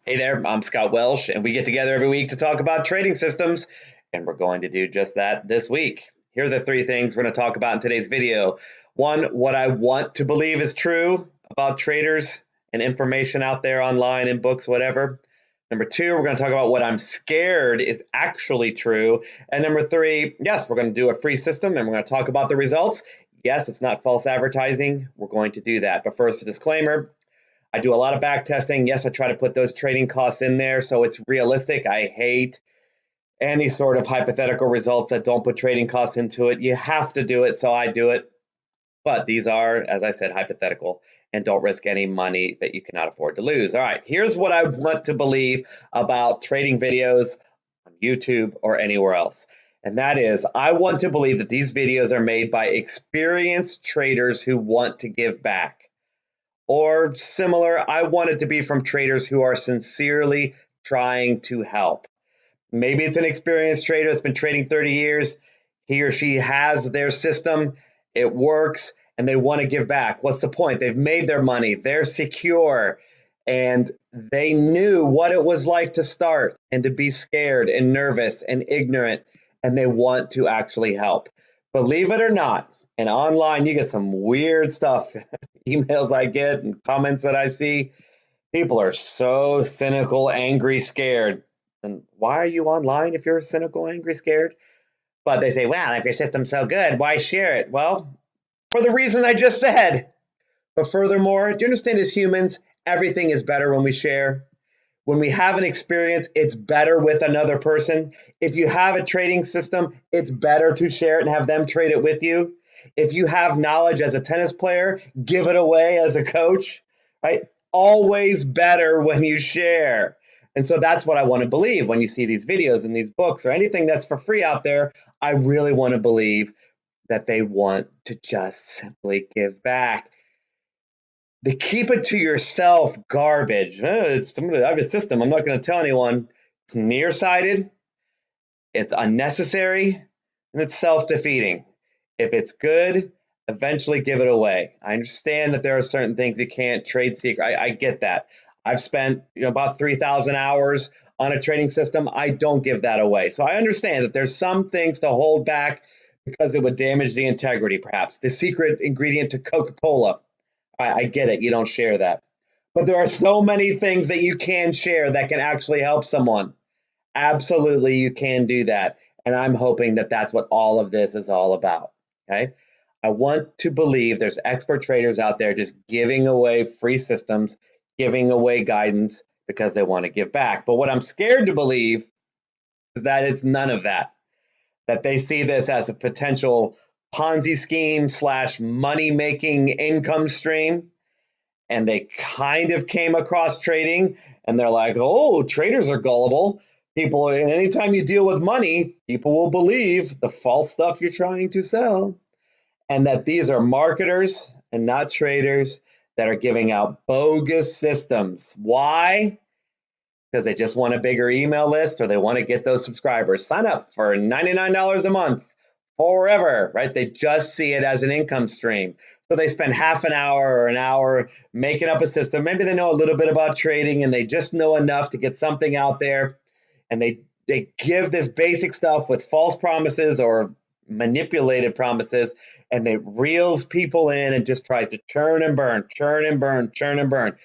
Hey there, I'm Scott Welsh, and we get together every week to talk about trading systems, and we're going to do just that this week. Here are the three things we're going to talk about in today's video. One, what I want to believe is true about traders and information out there online in books, whatever. Number two, we're going to talk about what I'm scared is actually true. And number three, yes, we're going to do a free system and we're going to talk about the results. Yes, it's not false advertising. We're going to do that. But first, a disclaimer. I do a lot of back testing. Yes, I try to put those trading costs in there so it's realistic. I hate any sort of hypothetical results that don't put trading costs into it. You have to do it, so I do it. But these are, as I said, hypothetical and don't risk any money that you cannot afford to lose. All right, here's what I want to believe about trading videos on YouTube or anywhere else. And that is, I want to believe that these videos are made by experienced traders who want to give back. Or similar, I want it to be from traders who are sincerely trying to help. Maybe it's an experienced trader that's been trading 30 years. He or she has their system, it works, and they want to give back. What's the point? They've made their money, they're secure, and they knew what it was like to start and to be scared and nervous and ignorant, and they want to actually help. Believe it or not, and online you get some weird stuff, emails I get and comments that I see. People are so cynical, angry, scared. And why are you online if you're cynical, angry, scared? But they say, well, if your system's so good, why share it? Well, for the reason I just said. But furthermore, do you understand as humans, everything is better when we share? When we have an experience, it's better with another person. If you have a trading system, it's better to share it and have them trade it with you. If you have knowledge as a tennis player, give it away as a coach, right? Always better when you share. And so that's what I want to believe when you see these videos and these books or anything that's for free out there. I really want to believe that they want to just simply give back. The keep it to yourself garbage. I have a system. I'm not going to tell anyone. It's nearsighted, it's unnecessary, and it's self defeating. If it's good, eventually give it away. I understand that there are certain things you can't trade secret. I get that. I've spent about 3,000 hours on a trading system. I don't give that away. So I understand that there's some things to hold back because it would damage the integrity, perhaps. The secret ingredient to Coca Cola. I get it. You don't share that. But there are so many things that you can share that can actually help someone. Absolutely, you can do that. And I'm hoping that that's what all of this is all about. Okay. I want to believe there's expert traders out there just giving away free systems, giving away guidance because they want to give back. But what I'm scared to believe is that it's none of that, that they see this as a potential Ponzi scheme slash money making income stream and they kind of came across trading and they're like, oh, traders are gullible. People, anytime you deal with money, people will believe the false stuff you're trying to sell, and that these are marketers and not traders that are giving out bogus systems. Why? Because they just want a bigger email list or they want to get those subscribers. Sign up for $99 a month forever, right? They just see it as an income stream. So they spend half an hour or an hour making up a system. Maybe they know a little bit about trading and they just know enough to get something out there. And they give this basic stuff with false promises or manipulated promises, and they reels people in and just tries to churn and burn, churn and burn, churn and burn.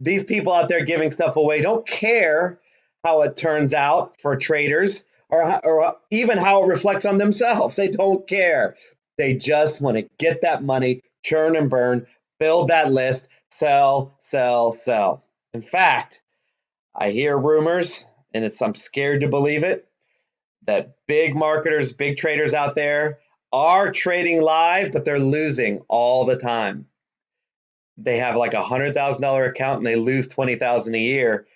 These people out there giving stuff away don't care how it turns out for traders or even how it reflects on themselves. They don't care. They just want to get that money, churn and burn, build that list, sell, sell, sell. In fact, I hear rumors, and I'm scared to believe it, that big marketers, big traders out there are trading live, but they're losing all the time. They have like $100,000 account and they lose 20,000 a year,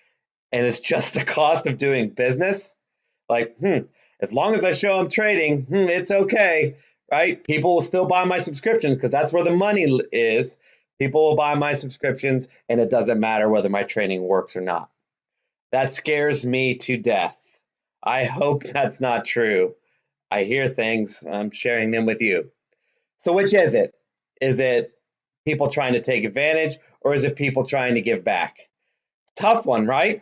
and it's just the cost of doing business. Like, as long as I show I'm trading, it's okay, right? People will still buy my subscriptions because that's where the money is. People will buy my subscriptions, and it doesn't matter whether my trading works or not. That scares me to death. I hope that's not true. I hear things, I'm sharing them with you. So, which is it? Is it people trying to take advantage or is it people trying to give back? Tough one, right?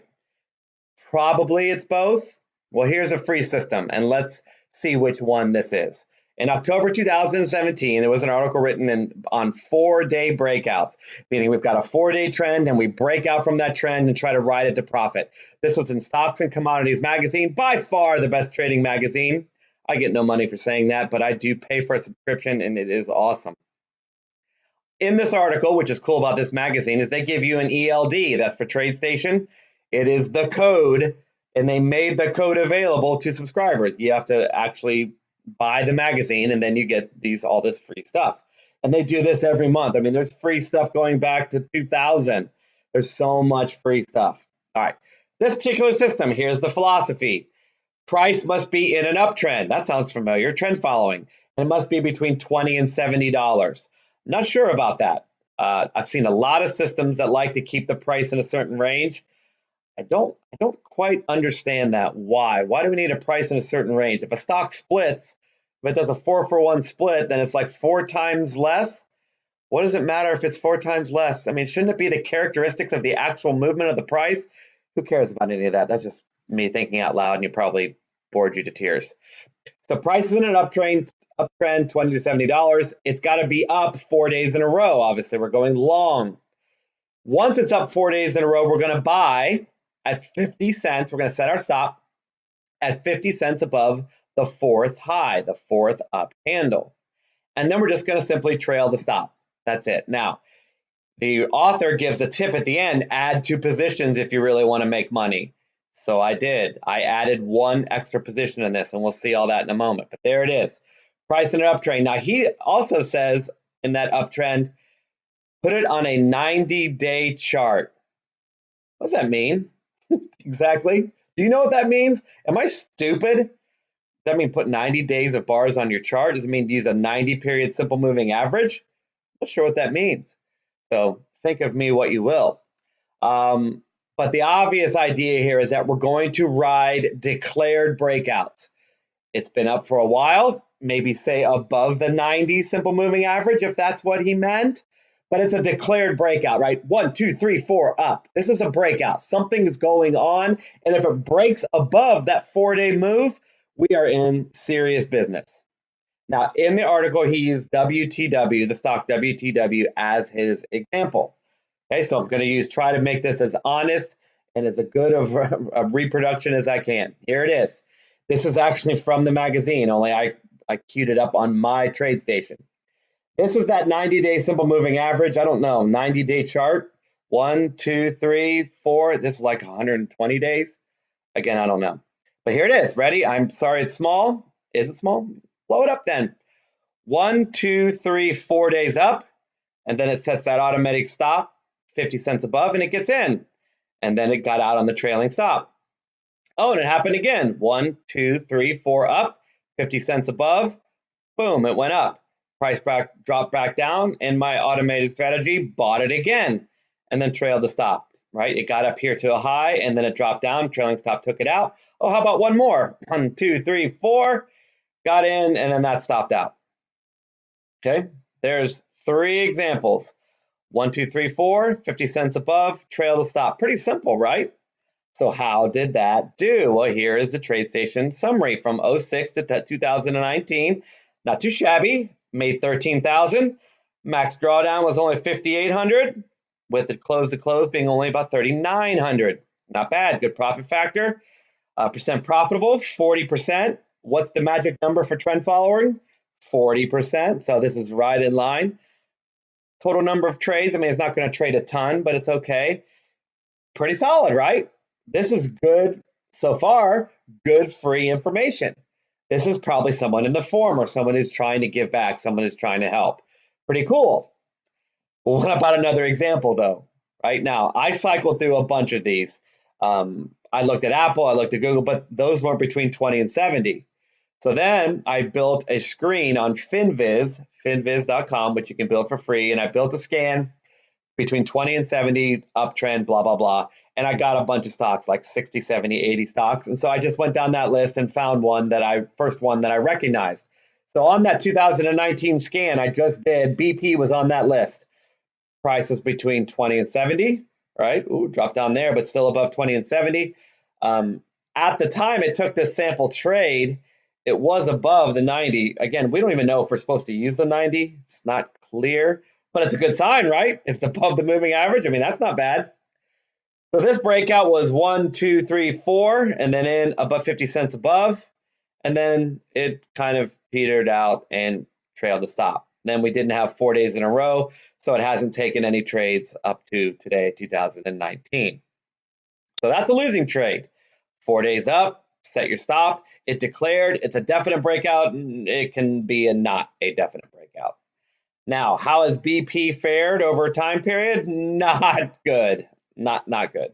Probably it's both. Well, here's a free system, and let's see which one this is. In October 2017, there was an article written on 4-day breakouts, meaning we've got a 4-day trend and we break out from that trend and try to ride it to profit. This was in Stocks and Commodities magazine, by far the best trading magazine. I get no money for saying that, but I do pay for a subscription, and it is awesome. In this article, which is cool about this magazine, is they give you an ELD, that's for TradeStation. It is the code, and they made the code available to subscribers. You have to actually buy the magazine, and then you get all this free stuff. And they do this every month. I mean, there's free stuff going back to 2000. There's so much free stuff. All right, this particular system, here's the philosophy. Price must be in an uptrend. That sounds familiar, trend following. And it must be between $20 and $70. Not sure about that. I've seen a lot of systems that like to keep the price in a certain range. I don't quite understand that. Why? Why do we need a price in a certain range? If a stock splits, if it does a 4-for-1 split, then it's like 4 times less. What does it matter if it's 4 times less? I mean, shouldn't it be the characteristics of the actual movement of the price? Who cares about any of that? That's just me thinking out loud, and you probably bored you to tears. So price is in an uptrend, $20 to $70. It's got to be up 4 days in a row. Obviously, we're going long. Once it's up 4 days in a row, we're going to buy at 50 cents. We're going to set our stop at 50 cents above the 4th high, the 4th up handle. And then we're just going to simply trail the stop. That's it. Now, the author gives a tip at the end, add 2 positions if you really want to make money. So I did. I added 1 extra position in this, and we'll see all that in a moment. But there it is. Price in an uptrend. Now, he also says in that uptrend, put it on a 90-day chart. What does that mean? Exactly. Do you know what that means? Am I stupid? Does that mean put 90 days of bars on your chart? Does it mean to use a 90-period simple moving average? I'm not sure what that means. So think of me what you will. But the obvious idea here is that we're going to ride declared breakouts. It's been up for a while, maybe say above the 90 simple moving average, if that's what he meant. But it's a declared breakout, right? 1, 2, 3, 4 up. This is a breakout. Something is going on. And if it breaks above that 4-day move, we are in serious business. Now, in the article, he used WTW, the stock WTW, as his example. Okay, so I'm going to try to make this as honest and as a good of a reproduction as I can. Here it is. This is actually from the magazine, only I queued it up on my TradeStation. This is that 90-day simple moving average. I don't know, 90-day chart. 1, 2, 3, 4. This is like 120 days. Again, I don't know. But here it is. Ready? I'm sorry it's small. Is it small? Blow it up then. 1, 2, 3, 4 days up. And then it sets that automatic stop, 50 cents above, and it gets in. And then it got out on the trailing stop. Oh, and it happened again. 1, 2, 3, 4 up, 50 cents above. Boom, it went up. Price dropped back down, and my automated strategy bought it again and then trailed the stop, right? It got up here to a high, and then it dropped down. Trailing stop took it out. Oh, how about one more? 1, 2, 3, 4. Got in, and then that stopped out. Okay, there's 3 examples. 1, 2, 3, 4, 50 cents above, trail the stop. Pretty simple, right? So how did that do? Well, here is the TradeStation summary from 06 to 2019. Not too shabby. Made 13,000. Max drawdown was only 5,800, with the close to close being only about 3,900. Not bad. Good profit factor. Percent profitable, 40%. What's the magic number for trend following? 40%. So this is right in line. Total number of trades. I mean, it's not going to trade a ton, but it's okay. Pretty solid, right? This is good so far. Good free information. This is probably someone in the forum or someone who's trying to give back, someone who's trying to help. Pretty cool. Well, what about another example, though? Right now, I cycled through a bunch of these. I looked at Apple, I looked at Google, but those weren't between 20 and 70. So then I built a screen on Finviz, finviz.com, which you can build for free. And I built a scan between 20 and 70, uptrend, blah, blah, blah. And I got a bunch of stocks, like 60, 70, 80 stocks. And so I just went down that list and found first one that I recognized. So on that 2019 scan I just did, BP was on that list. Price was between 20 and 70, right? Ooh, dropped down there, but still above 20 and 70. At the time it took this sample trade, it was above the 90. Again, we don't even know if we're supposed to use the 90. It's not clear, but it's a good sign, right? If it's above the moving average, I mean, that's not bad. So this breakout was 1, 2, 3, 4, and then in about 50 cents above, and then it kind of petered out and trailed to stop. Then we didn't have 4 days in a row, so it hasn't taken any trades up to today, 2019. So that's a losing trade. 4 days up, set your stop. It declared, it's a definite breakout. It can be a not a definite breakout. Now, how has BP fared over a time period? Not good. Not good.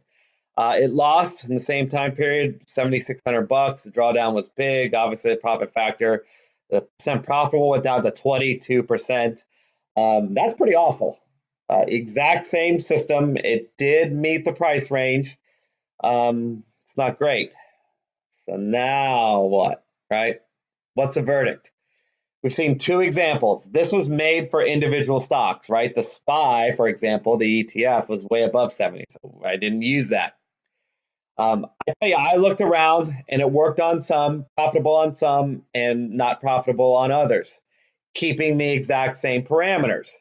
It lost in the same time period, $7,600. The drawdown was big. Obviously, the profit factor, the percent profitable went down to 22%. That's pretty awful. Exact same system. It did meet the price range. It's not great. So now what, right? What's the verdict? We've seen two examples. This was made for individual stocks, right? The SPY, for example, the ETF was way above 70, so I didn't use that. I tell you, I looked around and it worked on some, profitable on some, and not profitable on others, keeping the exact same parameters,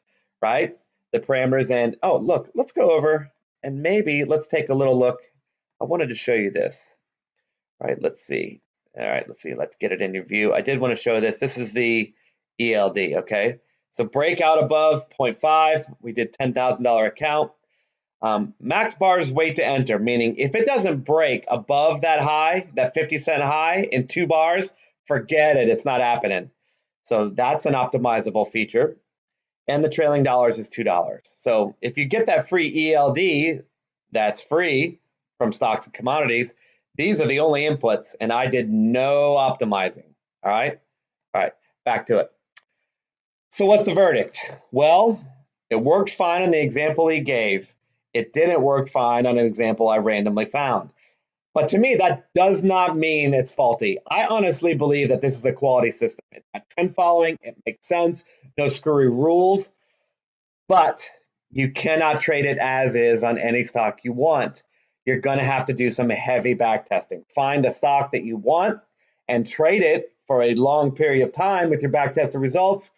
right? The parameters and, oh, look, let's go over and maybe let's take a little look. I wanted to show you this, right? Let's see. All right, let's see. Let's get it in your view. I did want to show this. This is the ELD, okay? So breakout above 0.5. We did $10,000 account. Max bars wait to enter, meaning if it doesn't break above that high, that 50-cent high in 2 bars, forget it. It's not happening. So that's an optimizable feature. And the trailing dollars is $2. So if you get that free ELD, that's free from stocks and commodities, these are the only inputs, and I did no optimizing. All right, back to it. So what's the verdict? Well, it worked fine on the example he gave. It didn't work fine on an example I randomly found. But to me, that does not mean it's faulty. I honestly believe that this is a quality system. It's got trend following, it makes sense, no screwy rules, but you cannot trade it as is on any stock you want. You're going to have to do some heavy back testing. Find a stock that you want and trade it for a long period of time with your back tested results.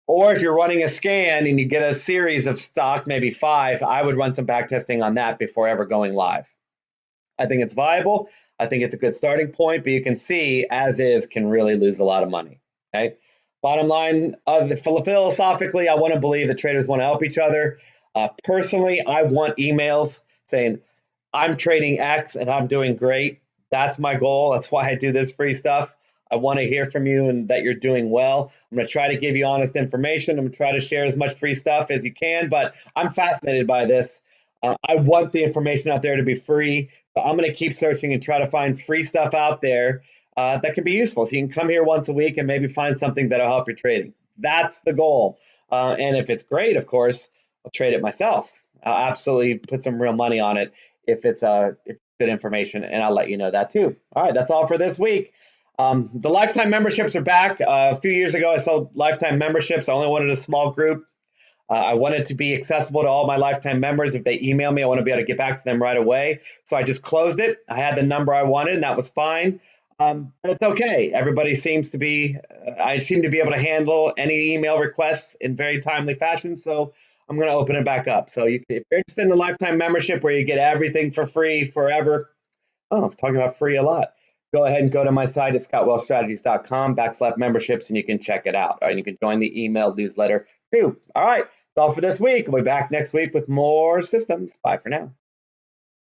Or if you're running a scan and you get a series of stocks, maybe 5, I would run some back testing on that before ever going live. I think it's viable. I think it's a good starting point, but you can see as is can really lose a lot of money. Okay. Bottom line, philosophically, I want to believe that traders want to help each other. Personally, I want emails saying, I'm trading X and I'm doing great. That's my goal. That's why I do this free stuff. I want to hear from you and that you're doing well. I'm going to try to give you honest information. I'm going to try to share as much free stuff as you can, but I'm fascinated by this. I want the information out there to be free, but I'm going to keep searching and try to find free stuff out there that can be useful. So you can come here once a week and maybe find something that'll help your trading. That's the goal. And if it's great, of course, I'll trade it myself. I'll absolutely put some real money on it if it's good information, and I'll let you know that too. All right, that's all for this week. The lifetime memberships are back. A few years ago, I sold lifetime memberships. I only wanted a small group. I wanted to be accessible to all my lifetime members. If they email me, I want to be able to get back to them right away. So I just closed it. I had the number I wanted, and that was fine. But it's okay. Everybody seems to be, I seem to be able to handle any email requests in very timely fashion. So I'm going to open it back up. So if you're interested in the lifetime membership where you get everything for free forever, I'm talking about free a lot. Go ahead and go to my site at scottwellstrategies.com/memberships, and you can check it out. All right, you can join the email newsletter too. All right, that's all for this week. We'll be back next week with more systems. Bye for now.